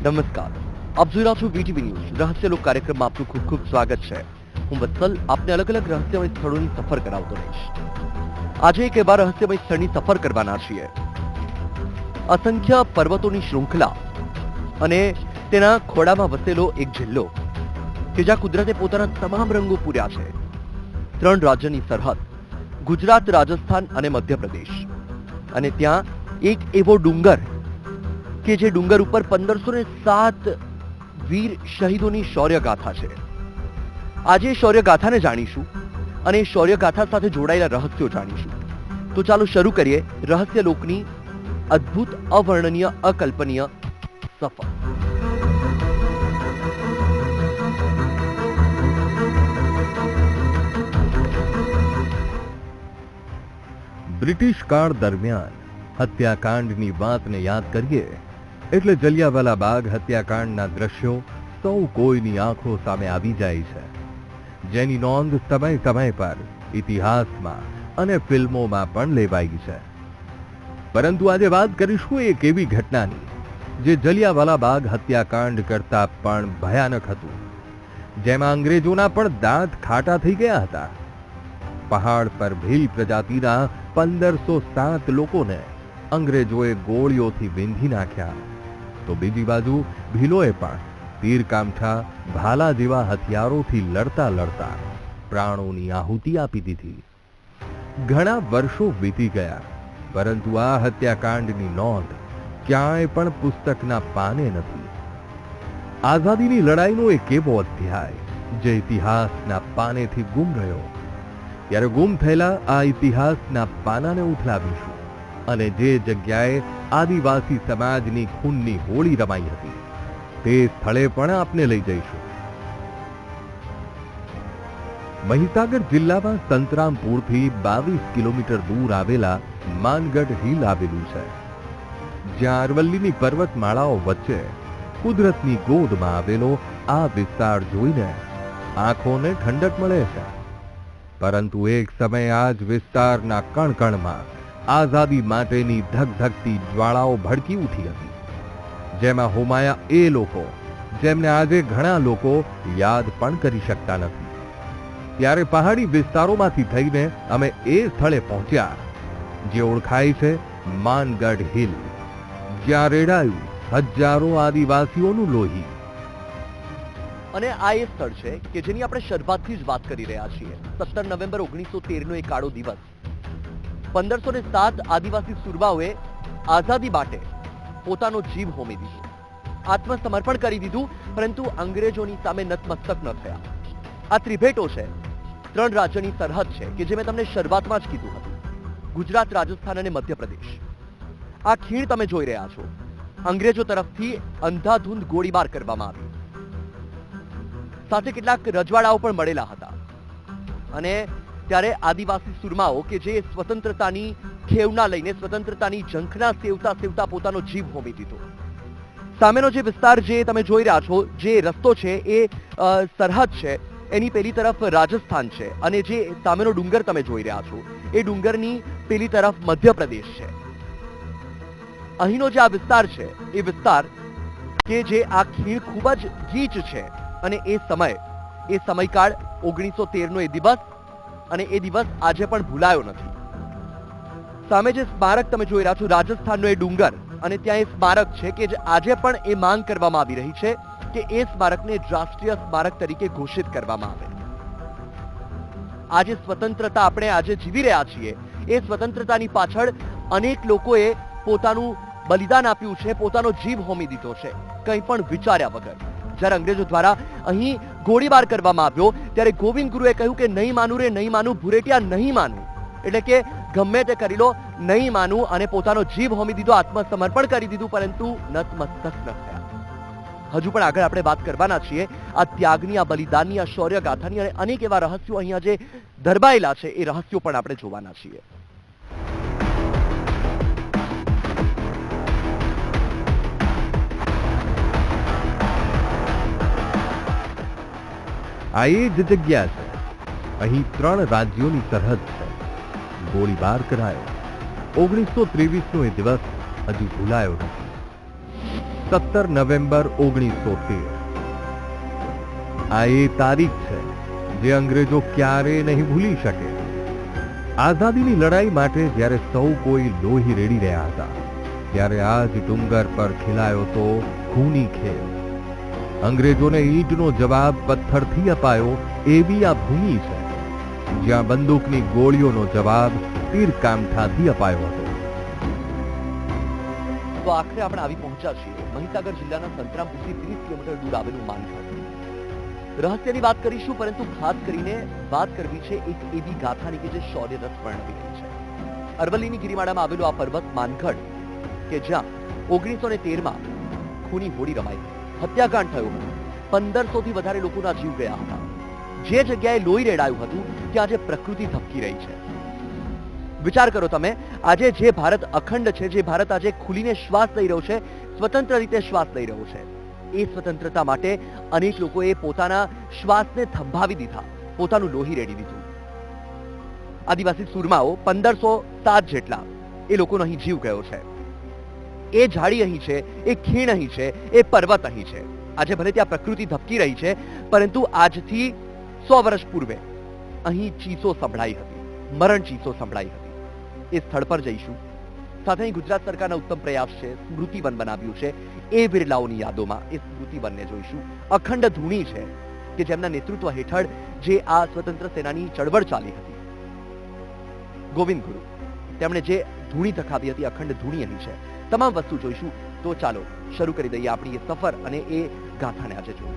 નમસ્કાર, આપ જોઈ રહ્યા છો વીટીવી ન્યૂઝ રહસ્યલોક કાર્યક્રમમાં આપનું ખૂબ ખૂબ સ્વાગત છે। હું વત્સલ આપને અલગ અલગ રહસ્યમય સ્થળોની સફર કરાવતો રહીશ। આજે એક એવા રહસ્યમય સ્થળની સફર કરવાના છીએ। અસંખ્ય પર્વતોની શૃંખલા અને તેના ખોળામાં વસેલો એક જિલ્લો કે જ્યાં કુદરતે પોતાના તમામ રંગો પૂર્યા છે। 3 રાજ્યની સરહદ, ગુજરાત, રાજસ્થાન અને મધ્યપ્રદેશ, અને ત્યાં એક એવો ડુંગર કે જે ડુંગર ઉપર 1507 વીર શહીદોની શૌર્યગાથા છે। આજે શૌર્યગાથાને જાણીશું અને શૌર્યગાથા સાથે જોડાયેલા રહસ્યો જાણીશું। તો ચાલો શરૂ કરીએ રહસ્યલોકની અદ્ભુત, અવર્ણનીય, અકલ્પનીય સફર। બ્રિટિશ કાળ દરમિયાન હત્યાકાંડની વાતને યાદ કરીએ એટલે જલિયાવાલા બાગ હત્યાકાંડના દ્રશ્યો સૌ કોઈની આંખો સામે આવી જાય છે, જેની નોંધ સમય સમય પર ઇતિહાસમાં અને ફિલ્મોમાં પણ લેવાઈ છે। પરંતુ આજે વાત કરીશું એક એવી ઘટનાની જે જલિયાવાલા બાગ હત્યાકાંડ કરતા પણ ભયાનક હતું, જેમાં અંગ્રેજોના પણ દાંત ખાટા થઈ ગયા હતા। પહાડ પર ભીલ પ્રજાતિના 1507 લોકોને અંગ્રેજોએ ગોળીઓથી વીંધી નાખ્યા, તો બીજી બાજુ ભીલોએ પણ તીરકામઠા, ભાલા જેવા હથિયારોથી લડતા લડતા પ્રાણોની આહુતિ આપી દીધી। ઘણા વર્ષો વીતી ગયા, પરંતુ આ હત્યાકાંડની નોંધ ક્યાંય પણ પુસ્તકના પાને નથી। આઝાદીની લડાઈનો એક એવો અધ્યાય જે ઇતિહાસના પાનેથી ગુમ રહ્યો, ત્યારે ગુમ થયેલા આ ઇતિહાસના પાનાને ઉથલાવીશું અને જે જગ્યાએ આદિવાસી સમાજની ખૂનની હોળી રમાઈ હતી તે સ્થળે પણ આપને લઈ જઈશું। મહીસાગર જિલ્લામાં સંતરામપુરથી 22 કિલોમીટર દૂર આવેલા માનગઢ હિલ આવેલું છે, જ્યાં અરવલ્લીની પર્વતમાળાઓ વચ્ચે કુદરતની ગોદમાં આવેલો આ વિસ્તાર જોઈને આંખોને ઠંડક મળે છે। પરંતુ એક સમયે આ જ વિસ્તારના કણકણમાં આઝાદી માટેની ધગધગતી જ્વાળાઓ ભડકી ઉઠી હતી, જેમાં હોમાયા એ લોકો જેમને આજે ઘણા લોકો યાદ પણ કરી શકતા નથી। ત્યારે પહાડી વિસ્તારોમાંથી થઈને અમે એ સ્થળે પહોંચ્યા જે ઓળખાય છે માનગઢ હિલ, જ્યાં રેડાયું હજારો આદિવાસીઓનું લોહી। અને આ એ સ્થળ છે કે જેની આપણે શરૂઆતથી જ વાત કરી રહ્યા છીએ। 17 નવેમ્બર 1913 નો એક કાળો દિવસ, 1507 આદિવાસી સુરબાઓએ આઝાદી માટે પોતાનો જીવ હોમી દીધો, આત્મસમર્પણ કરી દીધું, પરંતુ અંગ્રેજોની સામે નતમસ્તક ન થયા। આ ત્રિભેટો છે, 3 રાજ્યની સરહદ છે કે જે મેં તમને શરૂઆતમાં જ કીધું હતું, ગુજરાત, રાજસ્થાન અને મધ્યપ્રદેશ। આ ખીણ તમે જોઈ રહ્યા છો, અંગ્રેજો તરફથી અંધાધૂંધ ગોળીબાર કરવામાં આવી, સાથે કેટલાક રજવાડાઓ પણ મળેલા હતા। અને ત્યારે આદિવાસી સુરમાઓ કે જે સ્વતંત્રતાની ખેવના લઈને, સ્વતંત્રતાની ઝંખના સેવતા સેવતા પોતાનો જીવ હોમી દીધો। સામેનો જે વિસ્તાર જે તમે જોઈ રહ્યા છો, જે રસ્તો છે એ સરહદ છે, એની પેલી તરફ રાજસ્થાન છે, અને જે સામેનો ડુંગર તમે જોઈ રહ્યા છો એ ડુંગરની પેલી તરફ મધ્યપ્રદેશ છે। અહીંનો જે આ વિસ્તાર છે એ વિસ્તાર કે જે આ ખીણ ખૂબ જ ગીચ છે, અને એ સમયકાળ 1913 નો એ દિવસ, અને એ દિવસ આજે પણ ભૂલાયો નથી। સામે જે સ્મારક તમે જોઈ રહ્યા છો, રાજસ્થાનનો એ ડુંગર, અને ત્યાં એ સ્મારક છે કે જે આજે પણ એ માંગ કરવામાં આવી રહી છે કે એ સ્મારકને રાષ્ટ્રીય સ્મારક તરીકે ઘોષિત કરવામાં આવે। આજે સ્વતંત્રતા આપણે આજે જીવી રહ્યા છીએ, એ સ્વતંત્રતાની પાછળ અનેક લોકોએ પોતાનું બલિદાન આપ્યું છે, પોતાનો જીવ હોમી દીધો છે, કંઈ પણ વિચાર્યા વગર। જ્યારે અંગ્રેજો દ્વારા અહીં ગોળીબાર કરવામાં આવ્યો ત્યારે ગોવિંદ ગુરુએ કહ્યું કે નહીં માનું રે નહીં માનું, ભુરેટિયા નહીં માનું, એટલે કે ગમે તે કરી લો, નહીં માનું, અને પોતાનો જીવ હોમી દીધો, આત્મસમર્પણ કરી દીધું, પરંતુ નતમસ્તક ન થયા। હજુ પણ આગળ આપણે વાત કરવાના છીએ આ ત્યાગની, આ બલિદાનની, આ શૌર્ય ગાથાની, અને અનેક એવા રહસ્યો અહીંયા જે દરબાયેલા છે એ રહસ્યો પણ આપણે જોવાના છીએ। આ એ જ જગ્યા છે, અહીં 3 રાજ્યોની સરહદ છે। ગોળીબાર કરાયો, 1923 નો એ દિવસ હજુ ભૂલાયો નથી। 17 નવેમ્બર 1913 આ એ તારીખ છે જે અંગ્રેજો ક્યારેય નહીં ભૂલી શકે. આઝાદીની લડાઈ માટે જ્યારે સૌ કોઈ લોહી રેડી રહ્યા હતા, ત્યારે આ જ ડુંગર પર ખીલાયો તો ખૂની ખેલ. અંગ્રેજોને ઈંટનો જવાબ પથ્થરથી અપાયો એવી આ ભૂમિ છે જ્યાં બંદૂકની ગોળીઓનો જવાબ તીરકામઠાથી અપાયો હતો. તો આખરે આપણે આવી પહોંચ્યા છીએ મહીસાગર જિલ્લાના સંતરામપુરથી 30 કિલોમીટર દૂર આવેલું માનખડ. રહસ્યની વાત કરીશું, પરંતુ ખાસ કરીને વાત કરવી છે એક એવી ગાથાની કે જે શૌર્ય રસ વર્ણવી રહી છે. અરવલ્લીની ગિરિમાળામાં આવેલો આ પર્વત માનખડ કે જ્યાં 1913માં ખૂની હોડી રમાઈ, હત્યાકાંડ થયું હતું, 1500 થી વધારે લોકોના જીવ ગયા હતા. જે જગ્યાએ લોહી રેડાયું હતું ત્યાં આજે પ્રકૃતિ ધબકી રહી છે. વિચાર કરો તમે, આજે જે ભારત અખંડ છે, જે ભારત આજે ખુલીને શ્વાસ લઈ રહ્યો છે, સ્વતંત્ર રીતે શ્વાસ લઈ રહ્યો છે, એ સ્વતંત્રતા માટે અનેક લોકોએ પોતાના શ્વાસને થંભાવી દીધા, પોતાનું લોહી રેડી દીધું. આદિવાસી સૂરમાઓ 1507 જેટલા એ લોકોનો અહીં જીવ ગયો છે. એ ઝાડી અહીં છે, એ ખીણ અહીં છે, એ પર્વત અહીં છે. આજે ભલે ત્યાં પ્રકૃતિ ધબકી રહી છે, પરંતુ આજથી 100 વર્ષ પૂર્વે અહીં ચીસો સંભળાઈ હતી, મરણ ચીસો સંભળાઈ હતી. એ સ્થળ પર જઈશું. સાથે અહીં ગુજરાત સરકારના ઉત્તમ પ્રયાસ છે, સ્મૃતિવન બનાવ્યું છે. એ બિરલાઓની યાદોમાં એ સ્મૃતિવનને જોઈશું. અખંડ ધૂણી છે કે જેમના નેતૃત્વ હેઠળ જે આ સ્વતંત્ર સેનાની ચળવળ ચાલી હતી. ગોવિંદ ગુરુ તેમણે જે ધૂણી ધખાવી હતી, અખંડ ધૂણી અહીં છે. તમામ વસ્તુ જોઈશું. તો ચાલો શરૂ કરી દઈએ આપણી એ સફર અને એ ગાથાને આજે જોઈએ.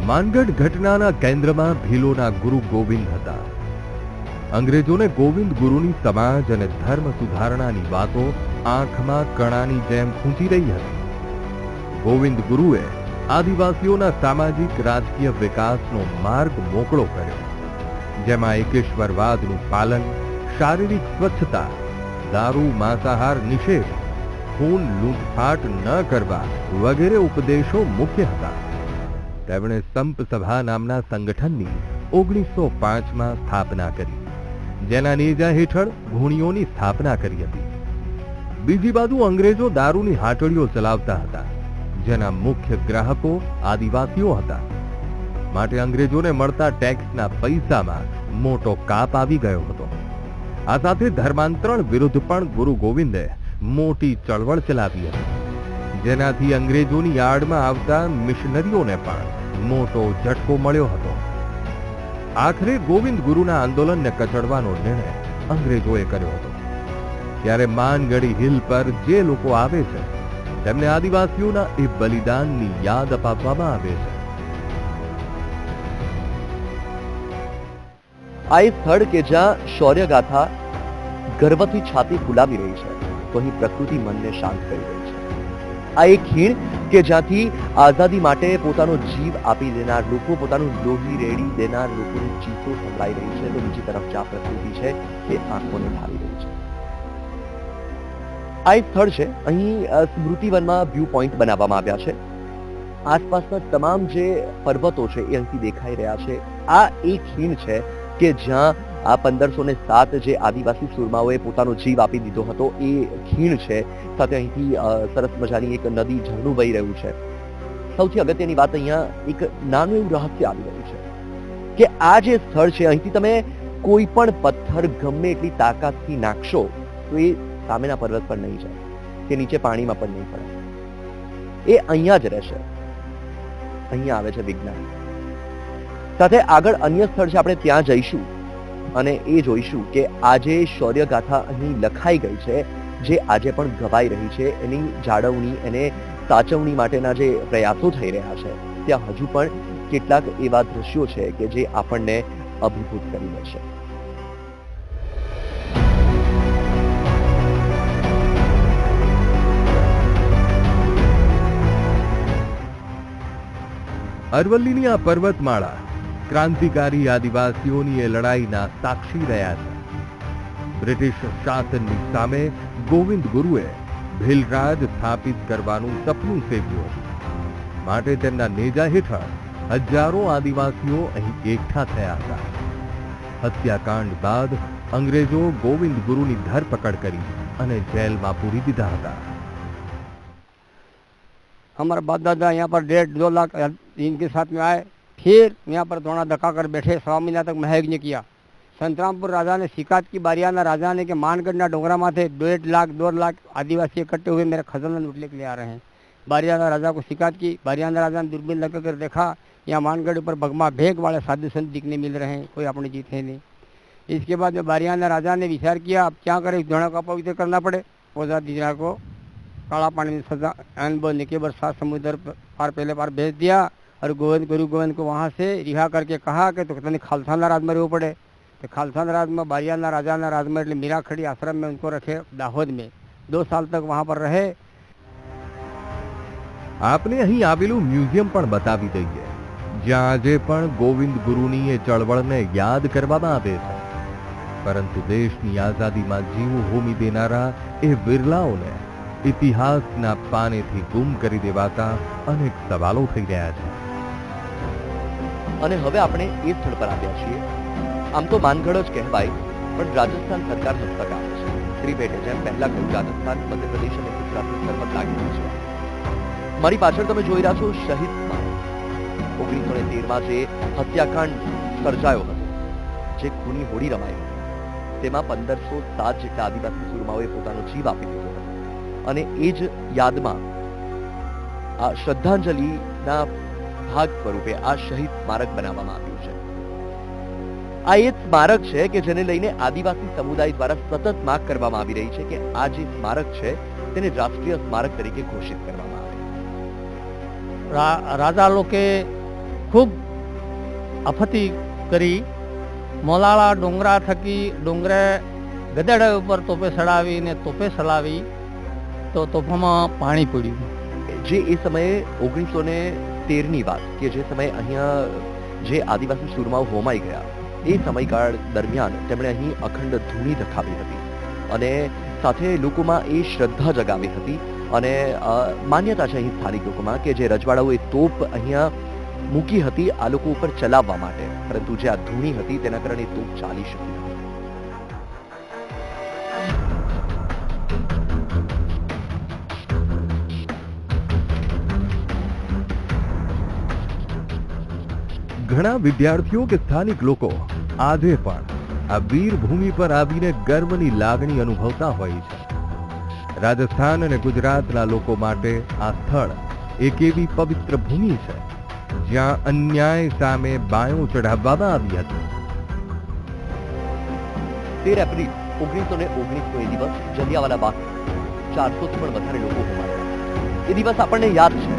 માનગઢ ઘટનાના કેન્દ્રમાં ભીલોના ગુરુ ગોવિંદ હતા. અંગ્રેજોને ગોવિંદ ગુરુની સમાજ અને ધર્મ સુધારણાની વાતો આંખમાં કણાની જેમ ખૂંચી રહી હતી. ગોવિંદ ગુરુએ આદિવાસીઓના સામાજિક રાજકીય વિકાસનો માર્ગ મોકળો કર્યો, જેમાં એકેશ્વરવાદનું પાલન, શારીરિક સ્વચ્છતા, દારૂ માંસાહાર નિષેધ, ખૂન લૂંટફાટ ન કરવા વગેરે ઉપદેશો મુખ્ય હતા. તેમણે સંપ સભા નામના સંગઠનની 1905માં સ્થાપના કરી, જેના નેજા હેઠળ ઘૂણીઓની સ્થાપના કરી હતી. બીજી બાજુ અંગ્રેજો દારૂની હાટડીઓ ચલાવતા હતા, જેના મુખ્ય ગ્રાહકો આદિવાસીઓ હતા. માટે અંગ્રેજોને મળતા ટેક્સના પૈસામાં મોટો કાપ આવી ગયો હતો. આ સાથે ધર્માંતરણ વિરુદ્ધ પણ ગુરુ ગોવિંદે મોટી ચળવળ ચલાવી હતી, જેનાથી અંગ્રેજોની આડમાં આવતા મિશનરીઓને પણ મોટો ઝટકો મળ્યો હતો. આખરે ગોવિંદ ગુરુના આંદોલનને કચડવાનો નિર્ણય અંગ્રેજોએ કર્યો હતો. ત્યારે માનગઢી હિલ પર જે લોકો આવે છે તેમને આદિવાસીઓના એ બલિદાનની યાદ અપાવવામાં આવે છે. આ એ સ્થળ કે જ્યાં શૌર્ય ગાથા ગર્વથી છાતી ફુલાવી રહી છે, તો અહીં પ્રકૃતિ મનને શાંત કરી રહી છે. આ એક ખીણ કે જ્યાંથી આઝાદી માટે પોતાનો જીવ આપી દેનાર લોકો, પોતાનું લોહી રેડી દેનાર લોકોની ચીસો સંભળાઈ રહી છે, તો બીજી તરફ જ્યાં પ્રકૃતિ છે એ આંખોને ઢાળી રહી છે. આ એક સ્થળ છે, અહીં સ્મૃતિવનમાં વ્યૂ પોઈન્ટ બનાવવામાં આવ્યા છે. આસપાસના તમામ જે પર્વતો છે એ અહીંથી દેખાઈ રહ્યા છે. આ એક ખીણ છે કે જ્યાં આ 1507 જે આદિવાસી સુરમાઓએ પોતાનો જીવ આપી દીધો હતો એ ખીણ છે. સાથે અહીંથી સરસ મજાની એક નદી, ઝરણું વહી રહ્યું છે. સૌથી અગત્યની વાત અહીંયા એક નાનું એવું રહસ્ય આવી રહ્યું છે કે આ જે સ્થળ છે, અહીંથી તમે કોઈ પણ પથ્થર ગમે એટલી તાકાતથી નાખશો તો એ સામેના પર્વત પર નહીં જાય, કે નીચે પાણીમાં પણ નહીં પડે. એ અહીંયા જ રહેશે. અહીંયા આવે છે વિજ્ઞાન. સાથે આગળ અન્ય સ્થળ છે, આપણે ત્યાં જઈશું અને એ જોઈશું કે આજે શૌર્ય ગાથા અહીં લખાઈ ગઈ છે, જે આજે પણ ગવાઈ રહી છે. એની જાળવણી, એને સાચવણી માટેના જે પ્રયાસો થઈ રહ્યા છે, ત્યાં હજુ પણ કેટલાક એવા દ્રશ્યો છે કે જે આપણને અભિભૂત કરી દે છે. અરવલ્લીની આ પર્વતમાળા ક્રાંતિકારી આદિવાસીઓની એ લડાઈના સાક્ષી રહ્યા છે. બ્રિટિશ શાસનની સામે ગોવિંદ ગુરુએ ભીલરાજ સ્થાપિત કરવાનું સપનું સેવ્યું હતું. માટે તેમના નેજા હેઠળ હજારો આદિવાસીઓ અહીં એકઠા થયા હતા. હત્યાકાંડ બાદ અંગ્રેજો ગોવિંદ ગુરુની ધરપકડ કરી અને જેલમાં પૂરી દીધા હતા. हमारे बाप दादा यहाँ पर 1.5-2 लाख इनके साथ में आए, फिर यहाँ पर थोड़ा धक्का कर बैठे, 6 महीना तक महयज्ञ किया. संतरामपुर राजा ने शिकायत की, बारियाना राजा ने, कि मानगढ़ डोंगरा माथे 1.5 लाख 2 लाख आदिवासी इकट्ठे हुए मेरा खजाना लूटने के लिए आ रहे हैं. बारियाना राजा को शिकायत की. बारियाना राजा ने दूरबीन लगा कर देखा, यहाँ मानगढ़ पर भगमा भेग वाले साधु संत दिखने मिल रहे हैं, कोई अपनी जीत है नहीं. इसके बाद में बारियाना राजा ने विचार किया, अब क्या करें, दोनों को पवित्र करना पड़े. ओझा दीजरा को काला पानी में सजा बोलने के बरसात समुद्र पार पहले पार भेज दिया और गुरु गोविंद को वहाँ से रिहा करके कहा कि तो तने खालसाना राज में रहना पड़े. तो खालसाना राज में बारियाना राजाना राज में मीरा खड़ी आश्रम में उनको रखे दाहोद में. 2 साल तक वहाँ पर रहे. आपने અહીં આવેલું મ્યુઝિયમ પણ બતાવી દઈએ, જ્યાં આજે પણ ગોવિંદ ગુરુની એ ચળવળને યાદ કરવામાં આવે છે. પરંતુ દેશની આઝાદીમાં જીવ હોમી દેનારા એ બિરલાઓને ઇતિહાસના પાનેથી ગુમ કરી દેવાતા અનેક સવાલો થઈ રહ્યા છે. અને હવે આપણે એ સ્થળ પર આવ્યા છીએ. આમ તો માનગઢ જ કહેવાય, પણ રાજસ્થાન સરકાર હસ્તક આવે છે. શ્રી ભેટે જેમ પહેલા કહ્યું, રાજસ્થાન, મધ્યપ્રદેશ અને ગુજરાતની સરહદ લાગેલી છે. મારી પાછળ તમે જોઈ રહ્યા છો શહીદ સ્મારક. 1913માં જે હત્યાકાંડ સર્જાયો હતો, જે ખૂની હોડી રમાઈ હતી, તેમાં 1507 જેટલા આદિવાસી સુરમાઓએ પોતાનો જીવ આપી દીધો હતો. અને એ જ યાદમાં આ શ્રદ્ધાંજલિના ભાગ સ્વરૂપે આ શહીદ સ્મારક બનાવવામાં આવ્યું છે. આ એ સ્મારક છે કે જેને લઈને આદિવાસી સમુદાય દ્વારા સતત માંગ કરવામાં આવી રહી છે કે આ જે સ્મારક છે તેને રાષ્ટ્રીય સ્મારક તરીકે ઘોષિત કરવામાં આવે. રાજા લોકે ખૂબ અફતી કરી. મોલાળા ડુંગરા થકી ડુંગરે ગધેડા ઉપર તોપે ચડાવીને તોપે ચલાવી તો તોફામાં પાણી પડ્યું. જે એ સમયે 1913ની વાત, કે જે સમયે અહીંયા જે આદિવાસી સુરમાઓ હોમાઈ ગયા, એ સમયગાળ દરમિયાન તેમણે અહીં અખંડ ધૂણી ધખાવી હતી અને સાથે લોકોમાં એ શ્રદ્ધા જગાવી હતી. અને માન્યતા છે અહીં સ્થાનિક લોકોમાં કે જે રજવાડાઓએ તોપ અહીંયા મૂકી હતી આ લોકો ઉપર ચલાવવા માટે, પરંતુ જે આ ધૂણી હતી તેના કારણે તોપ ચાલી શકી નથી. ઘણા વિદ્યાર્થીઓ કે સ્થાનિક લોકો આજે પણ આ વીર ભૂમિ પર આવીને ગર્વની લાગણી અનુભવતા હોય છે. રાજસ્થાન અને ગુજરાતના લોકો માટે આ સ્થળ એક એવી પવિત્ર ભૂમિ છે જ્યાં અન્યાય સામે બાયો ચઢાવવામાં આવી હતી. 13 એપ્રિલ 1919નો એ દિવસ જલિયાવાલા બાગ 400થી પણ વધારે લોકો હોમાયા. એ દિવસ આપણને યાદ છે.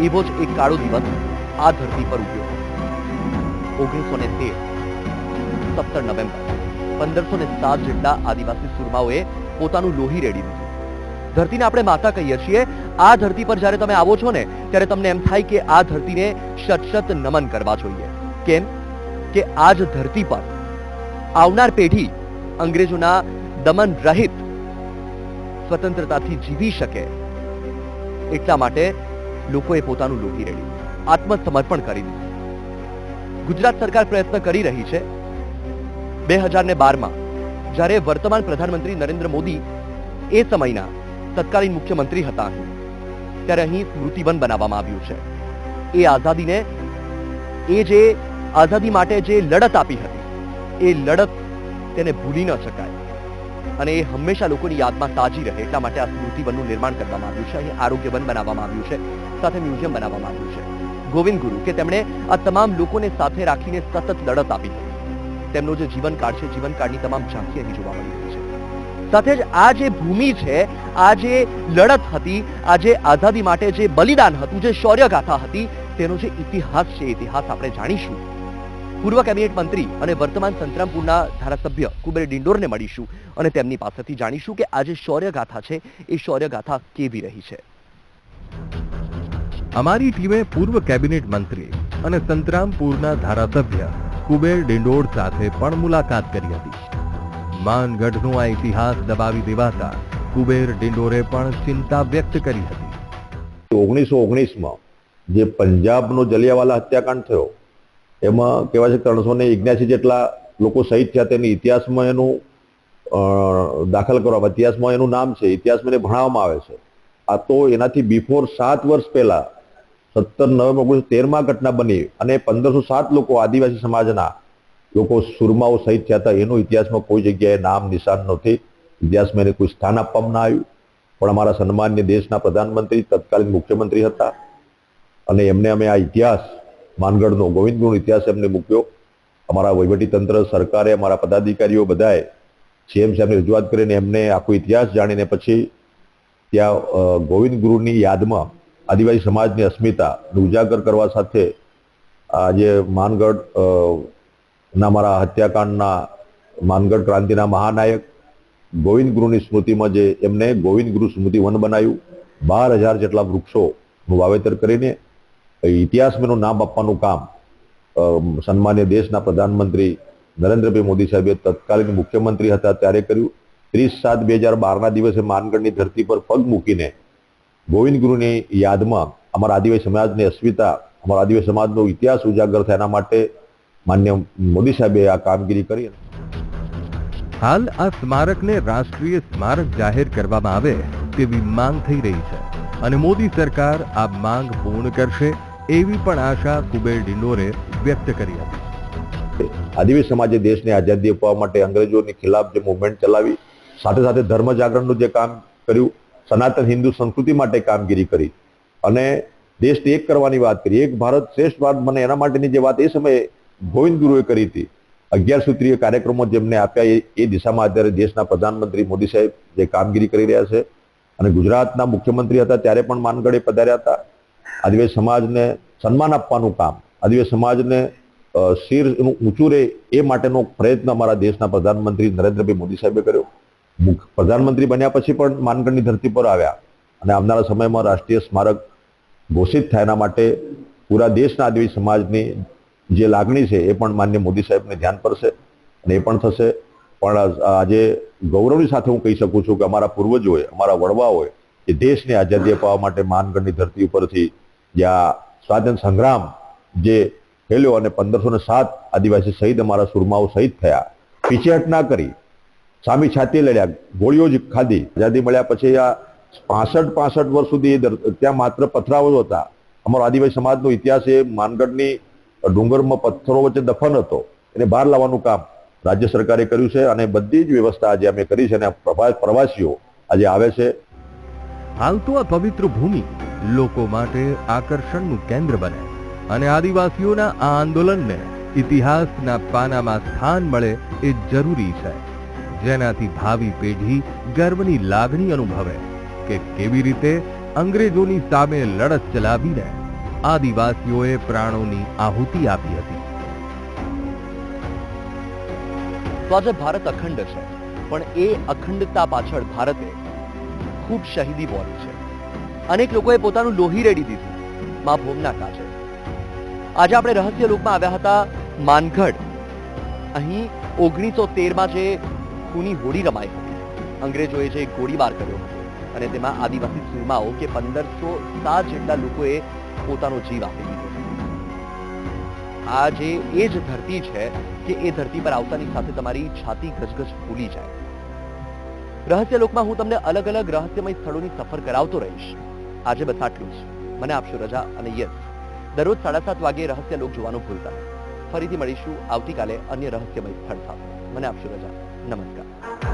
એવો જ એક કાળો દિવસ આ ધરતી પર ઉગ્યો. 1913 17 નવેમ્બર 1507 જેટલા આદિવાસી સુરમાઓએ પોતાનું લોહી રેડી દીધું. ધરતીને આપણે માતા કહીએ છીએ. આ ધરતી પર જ્યારે તમે આવો છો ને ત્યારે તમને એમ થાય કે આ ધરતીને શત નમન કરવા જોઈએ. કેમ કે આ જ ધરતી પર આવનાર પેઢી અંગ્રેજોના દમન રહિત સ્વતંત્રતાથી જીવી શકે એટલા માટે લોકોએ પોતાનું લોહી રેડ્યું, આત્મસમર્પણ કરી દીધું. ગુજરાત સરકાર પ્રયત્ન કરી રહી છે. 2012માં જ્યારે વર્તમાન પ્રધાનમંત્રી નરેન્દ્ર મોદી એ સમયના તત્કાલીન મુખ્યમંત્રી હતા ત્યારે અહીં સ્મૃતિવન બનાવવામાં આવ્યું છે. એ આઝાદીને, એ જે આઝાદી માટે જે લડત આપી હતી એ લડત તેને ભૂલી ન શકાય અને એ હંમેશા લોકોની યાદમાં તાજી રહે એટલા માટે આ સ્મૃતિવનનું નિર્માણ કરવામાં આવ્યું છે. અહીં આરોગ્ય વન બનાવવામાં આવ્યું છે, સાથે મ્યુઝિયમ બનાવવામાં આવ્યું છે. ગોવિંદ ગુરુ કે તેમણે આ તમામ લોકોને સાથે રાખીને સતત લડત આપી હતી. તેમનો જે જીવનકાળ છે, જીવનકાળની તમામ ઝાંખી અહીં જોવા મળી રહી છે. સાથે જ આ જે ભૂમિ છે, આ જે લડત હતી, આ જે આઝાદી માટે જે બલિદાન હતું, જે શૌર્યગાથા હતી, તેનો જે ઇતિહાસ છે, ઇતિહાસ આપણે જાણીશું. પૂર્વ કેબિનેટ મંત્રી અને વર્તમાન સંતરામપુરના ધારાસભ્ય કુબેર ડિંડોરને મળીશું અને તેમની પાસેથી જાણીશું કે આ જે શૌર્યગાથા છે એ શૌર્યગાથા કેવી રહી છે. અમારી ટીમે પૂર્વ કેબિનેટ મંત્રી અને સંતરામપુરના ધારાસભ્ય કુબેર ડિંડોર સાથે પણ મુલાકાત કરી હતી. માનગઢનો આ ઇતિહાસ દબાવી દેવાતા કુબેર ડિંડોરે પણ ચિંતા વ્યક્ત કરી હતી. 1919 જે પંજાબનો જલિયાવાલા હત્યાકાંડ થયો એમાં કહેવાય છે 379 જેટલા લોકો શહીદ થયા. તેની ઇતિહાસમાં એનું દાખલ કરવામાં, ઇતિહાસમાં એનું નામ છે, ઇતિહાસમાં એને ભણાવવામાં આવે છે. આ તો એનાથી બિફોર 7 વર્ષ પહેલા 17 નવેમ્બર 1913 ઘટના બની અને 1507 લોકો, આદિવાસી સમાજના લોકો, સુરમાઓ શહીદ થયા હતા. એનું ઇતિહાસમાં કોઈ જગ્યાએ નામ નિશાન નથી, ઇતિહાસમાં એને કોઈ સ્થાન આપવામાં ના આવ્યું. પણ અમારા સન્માનીય દેશના પ્રધાનમંત્રી તત્કાલીન મુખ્યમંત્રી હતા અને એમને અમે આ ઇતિહાસ, માનગઢનો ગોવિંદ ગુરુનો ઇતિહાસ એમને મૂક્યો. અમારા વહીવટીતંત્ર, સરકારે, અમારા પદાધિકારીઓ બધાએ સીએમ સાહેબની રજૂઆત કરીને એમને આખો ઇતિહાસ જાણીને પછી ત્યાં ગોવિંદ ગુરુની યાદમાં આદિવાસી સમાજની અસ્મિતા ઉજાગર કરવા સાથે આજે માનગઢ ના અમારા હત્યાકાંડના, માનગઢ ક્રાંતિના મહાનાયક ગોવિંદ ગુરુની સ્મૃતિમાં જે એમને ગોવિંદ ગુરુ સ્મૃતિ વન બનાવ્યું, 12,000 જેટલા વૃક્ષોનું વાવેતર કરીને ઇતિહાસમાં નામ આપવાનું કામ સન્માન્ય દેશના પ્રધાનમંત્રી નરેન્દ્રભાઈ મોદી સાહેબે તત્કાલીન મુખ્યમંત્રી હતા ત્યારે કર્યું. 30/7/2012 દિવસે માનગઢની ધરતી પર પગ મૂકીને ગોવિંદ ગુરુની યાદમાં અમારા આદિવાસી સમાજની અસ્મિતા, અમારા આદિવાસી સમાજનો ઇતિહાસ ઉજાગર થાય એના માટે માન્ય મોદી સાહેબે આ કામગીરી કરી. હાલ આ સ્મારકને રાષ્ટ્રીય સ્મારક જાહેર કરવામાં આવે તેવી માંગ થઈ રહી છે અને મોદી સરકાર આ માંગ પૂર્ણ કરશે એવી પણ આશા કુબેર ડિંડોરે વ્યક્ત કરી હતી. આદિવાસી સમાજે દેશને આઝાદી અપાવવા માટે અંગ્રેજોની ખિલાફ જે મુવમેન્ટ ચલાવી, સાથે સાથે ધર્મ જાગરણનું જે કામ કર્યું, સનાતન હિન્દુ સંસ્કૃતિ માટે કામગીરી કરી અને દેશને એક કરવાની વાત કરી, એક ભારત શ્રેષ્ઠ ભારત બને એના માટેની જે વાત એ સમયે ગોવિંદ ગુરુએ કરી હતી, 11 સૂત્રીય કાર્યક્રમો જેમને આપ્યા, એ દિશામાં અત્યારે દેશના પ્રધાનમંત્રી મોદી સાહેબ જે કામગીરી કરી રહ્યા છે. અને ગુજરાતના મુખ્યમંત્રી હતા ત્યારે પણ માનગઢે પધાર્યા હતા. આદિવાસી સમાજને સન્માન આપવાનું કામ, આદિવાસી સમાજને શિર ઊંચું રહે એ માટેનો પ્રયત્ન અમારા દેશના પ્રધાનમંત્રી નરેન્દ્રભાઈ મોદી સાહેબે કર્યો. પ્રધાનમંત્રી બન્યા પછી પણ માનગઢની ધરતી પર આવ્યા અને આવનારા સમયમાં રાષ્ટ્રીય સ્મારક ઘોષિત થાય એના માટે પૂરા દેશના આદિવાસી સમાજની જે લાગણી છે એ પણ માન્ય મોદી સાહેબને ધ્યાન પડશે અને એ પણ થશે. પણ આજે ગૌરવની સાથે હું કહી શકું છું કે અમારા પૂર્વજોએ, અમારા વડવાઓએ એ દેશને આઝાદી અપાવવા માટે માનગઢની ધરતી ઉપરથી જ્યાં સ્વાતંત્ર્ય સંગ્રામ જે ફેલ્યો અને 1507 આદિવાસી શહીદ, અમારા સુરમાઓ શહીદ થયા, પીછેહટ ના કરી, સામી છાતી લડ્યા, ગોળીઓ જ ખાધી. આઝાદી મળ્યા પછી આ 65 વર્ષ સુધી ત્યાં માત્ર પથરાઓ જ હતા. અમારો આદિવાસી સમાજનો ઇતિહાસ એ માનગઢની ડુંગરમાં પથ્થરો વચ્ચે દફન હતો, એને બહાર લાવવાનું કામ રાજ્ય સરકારે કર્યું છે અને બધી જ વ્યવસ્થા આજે અમે કરી છે અને પ્રવાસીઓ આજે આવે છે. હાલ તો આ પવિત્ર ભૂમિ લોકો માટે આકર્ષણનું કેન્દ્ર બને અને આદિવાસીઓના આ આંદોલનને ઇતિહાસના પાનામાં સ્થાન મળે એ જરૂરી છે, જેનાથી ભાવિ પેઢી ગર્વની લાગણી અનુભવે કે કેવી રીતે અંગ્રેજોની સામે લડત ચલાવીને આદિવાસીઓએ પ્રાણોની આહુતિ આપી હતી. તો આજે ભારત અખંડ છે, પણ એ અખંડતા પાછળ ભારતે ખૂબ શહીદી વહોરી છે. અનેક લોકોએ પોતાનું લોહી રેડી દીધું માં ભોમના કાજે. આજે આપણે રહસ્ય લોકમાં આવ્યા હતા માનગઢ. અહીં 1913માં જે ખૂની હોડી રમાઈ હતી, અંગ્રેજોએ જે ગોળીબાર કર્યો હતો અને તેમાં આદિવાસી સુરમાઓ કે 1507 જેટલા લોકોએ પોતાનો જીવ આપી દીધો. આ જે એ જ ધરતી છે કે એ ધરતી પર આવતાની સાથે તમારી છાતી ગજગજ ફૂલી જાય. રહસ્ય લોકમાં હું તમને અલગ અલગ રહસ્યમય સ્થળોની સફર કરાવતો રહીશ. આજે બસ આટલું જ. મને આપશો રજા અને યસ, દરરોજ 7:30 વાગે રહસ્ય લોક જોવાનું ભૂલતા નહીં. ફરીથી મળીશું આવતીકાલે અન્ય રહસ્યમય સ્થળ સાથે. મને આપશો રજા. નમસ્કાર.